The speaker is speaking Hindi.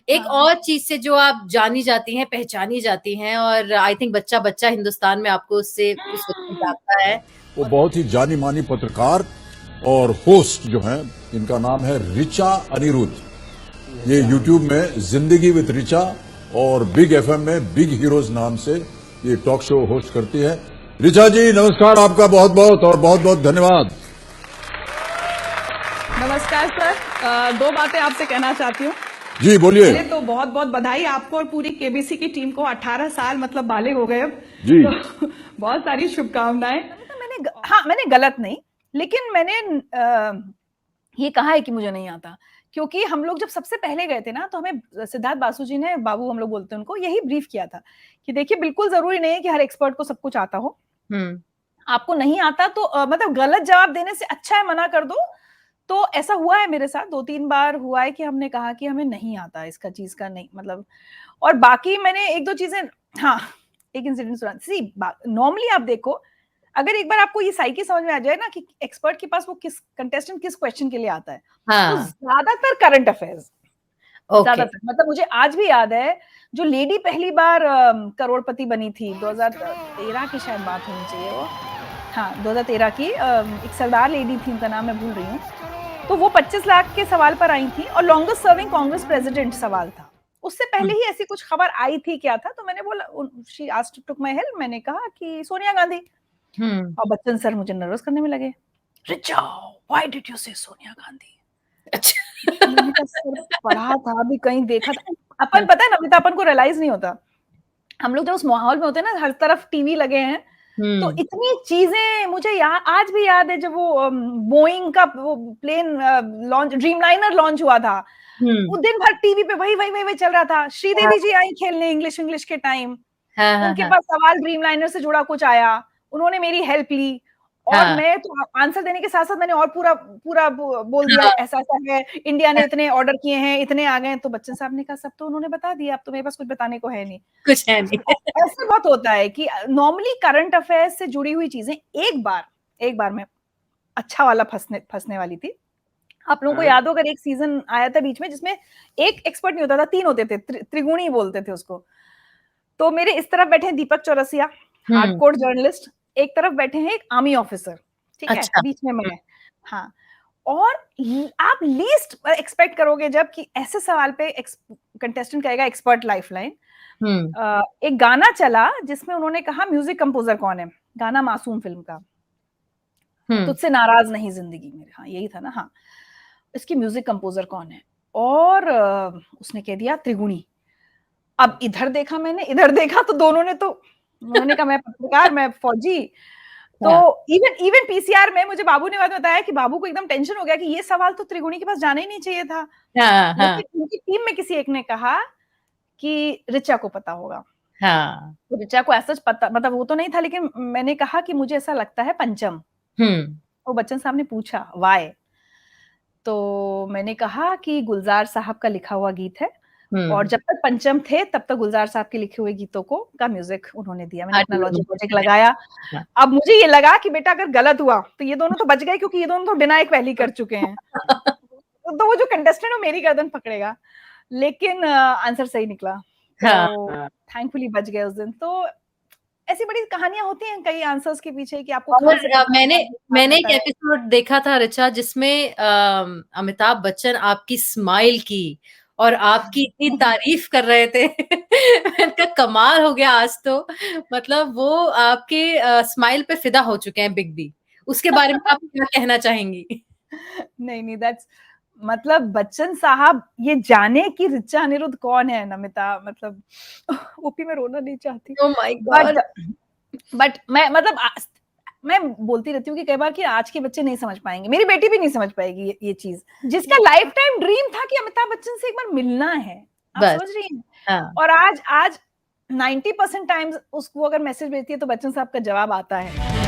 एक और चीज से जो आप जानी जाती हैं, पहचानी जाती हैं, और आई थिंक बच्चा बच्चा हिंदुस्तान में आपको उससे उस वक्त जानता है। वो बहुत ही जानी मानी पत्रकार और होस्ट जो हैं, इनका नाम है ऋचा अनिरुद्ध। ये यूट्यूब में जिंदगी विद ऋचा और बिग एफएम में बिग हीरोज नाम से ये टॉक शो होस्ट करती है। ऋचा जी नमस्कार, आपका बहुत बहुत और बहुत बहुत धन्यवाद। नमस्कार सर, दो बातें आपसे कहना चाहती हूँ। जी बोलिए। पहले तो बहुत बहुत बधाई आपको और पूरी केबीसी की टीम को, 18 साल मतलब बालिग हो गए अब जी। तो बहुत सारी शुभकामनाएं। मैंने गलत नहीं, लेकिन मैंने ये कहा है कि मुझे नहीं आता, क्योंकि हम लोग जब सबसे पहले गए थे ना, तो हमें सिद्धार्थ बासु जी ने, बाबू हम लोग बोलते हैं उनको, यही ब्रीफ किया था कि देखिए बिल्कुल जरूरी नहीं है कि हर एक्सपर्ट को सब कुछ आता हो। आपको नहीं आता तो मतलब गलत जवाब देने से अच्छा है मना कर दो। तो ऐसा हुआ है मेरे साथ, 2-3 बार हुआ है कि हमने कहा कि हमें नहीं आता इसका चीज का, नहीं मतलब। और बाकी मैंने एक दो चीजें, हाँ एक इंसिडेंट सुना। सी नॉर्मली आप देखो, अगर एक बार आपको ये साइकी समझ में आ जाए ना कि एक्सपर्ट के पास वो किस कंटेस्टेंट किस क्वेश्चन के लिए आता है, तो ज्यादातर करंट अफेयर्स, ज्यादातर। मतलब मुझे आज भी याद है, जो लेडी पहली बार करोड़पति बनी थी, 2013 की शायद बात होनी चाहिए वो, हाँ 2013 की, एक सरदार लेडी थी, उनका नाम मैं भूल रही हूँ। तो वो 25 लाख के सवाल पर आई थी और लॉन्गेस्ट सर्विंग कांग्रेस प्रेसिडेंट सवाल था। उससे पहले ही ऐसी कुछ खबर आई थी, क्या था, तो मैंने बोला, she asked to my help, मैंने कहा कि सोनिया गांधी। और बच्चन सर मुझे नर्वस करने में लगे, रिचा व्हाई डिड यू से सोनिया गांधी। अच्छा मैंने कहा सर पढ़ा था, अभी कहीं देखा था। अपन पता है नमिता, अपन को रियलाइज नहीं होता, हम लोग जब उस माहौल में होते हैं ना, हर तरफ टीवी लगे हैं, तो इतनी चीजें मुझे आज भी याद है, जब वो बोइंग का वो प्लेन लॉन्च, ड्रीमलाइनर लॉन्च हुआ था, वो दिन भर टीवी पे वही चल रहा था। श्रीदेवी जी आई खेलने इंग्लिश के टाइम, उनके पास सवाल ड्रीमलाइनर से जुड़ा कुछ आया, उन्होंने मेरी हेल्प ली, और मैं तो आंसर देने के साथ साथ मैंने और पूरा बोल दिया, ऐसा है, इंडिया ने इतने ऑर्डर किए हैं, इतने आ गए। तो बच्चन साहब ने कहा सब तो उन्होंने बता दिया, अब तो मेरे पास कुछ बताने को है नहीं, कुछ है नहीं। ऐसे बहुत होता है कि नॉर्मली करंट अफेयर्स से जुड़ी हुई चीजें, एक बार मैं अच्छा वाला फंसने वाली थी। आप लोगों को याद हो, अगर एक सीजन आया था बीच में जिसमें एक एक्सपर्ट नहीं होता था, 3 होते थे, त्रिगुणी बोलते थे उसको। तो मेरे इस तरफ बैठे दीपक चौरसिया, हार्डकोर जर्नलिस्ट, एक तरफ बैठे हैं एक आर्मी ऑफिसर, ठीक है, बीच में मैं। हाँ, और आप लीस्ट एक्सपेक्ट करोगे जब कि ऐसे सवाल पे कंटेस्टेंट करेगा एक्सपर्ट लाइफलाइन। एक गाना चला जिसमें उन्होंने कहा म्यूजिक कंपोजर कौन है, गाना मासूम फिल्म का, तुझसे नाराज नहीं जिंदगी मेरे, हाँ यही था ना, हाँ, इसकी म्यूजिक कंपोजर कौन है, और उसने कह दिया त्रिगुणी। अब इधर देखा मैंने, इधर देखा, तो दोनों ने, तो उन्होंने कहा मैं पत्रकार, मैं फौजी। तो इवन पीसीआर में मुझे बाबू ने बात बताया कि बाबू को एकदम टेंशन हो गया कि ये सवाल तो त्रिगुणी के पास जाना ही नहीं चाहिए था। लेकिन उनकी टीम में किसी एक ने कहा कि ऋचा को पता होगा। तो ऋचा को ऐसा पता, मतलब वो तो नहीं था, लेकिन मैंने कहा कि मुझे ऐसा लगता है पंचम। तो बच्चन साहब ने पूछा व्हाई, तो मैंने कहा कि गुलजार साहब का लिखा हुआ गीत है, और जब तक पंचम थे तब तक गुलजार साहब के लिखे हुए गीतों का म्यूजिक उन्होंने दिया। मैंने अपना लॉजिक लगाया। अब मुझे ये लगा कि बेटा अगर गलत हुआ तो ये दोनों तो बच गए, क्योंकि ये दोनों तो डिनाई पहले कर चुके हैं। तो वो जो कंटेस्टेंट है मेरी गर्दन पकड़ेगा, लेकिन आंसर सही निकला, तो थैंकफुली बच गए उस दिन। तो ऐसी बड़ी कहानियां होती हैं कई आंसर्स के पीछे कि आपको कहां से मैंने एक एपिसोड देखा था ऋचा, जिसमें अमिताभ बच्चन आपकी स्माइल की और आपकी इतनी तारीफ कर रहे थे। इनका कमाल हो गया आज तो, मतलब वो आपके स्माइल पे फिदा हो चुके हैं बिग बी। उसके बारे में आप क्या कहना चाहेंगी? नहीं, दैट्स मतलब बच्चन साहब ये जाने कि ऋचा अनिरुद्ध कौन है, नमिता, मतलब ओपी में रोना नहीं चाहती। Oh my God. बट मैं मतलब मैं बोलती रहती हूँ कि कई बार कि आज के बच्चे नहीं समझ पाएंगे, मेरी बेटी भी नहीं समझ पाएगी ये चीज, जिसका लाइफ टाइम ड्रीम था कि अमिताभ बच्चन से एक बार मिलना है। आप समझ रही हैं? और आज 90% टाइम्स उसको अगर मैसेज भेजती है तो बच्चन साहब का जवाब आता है।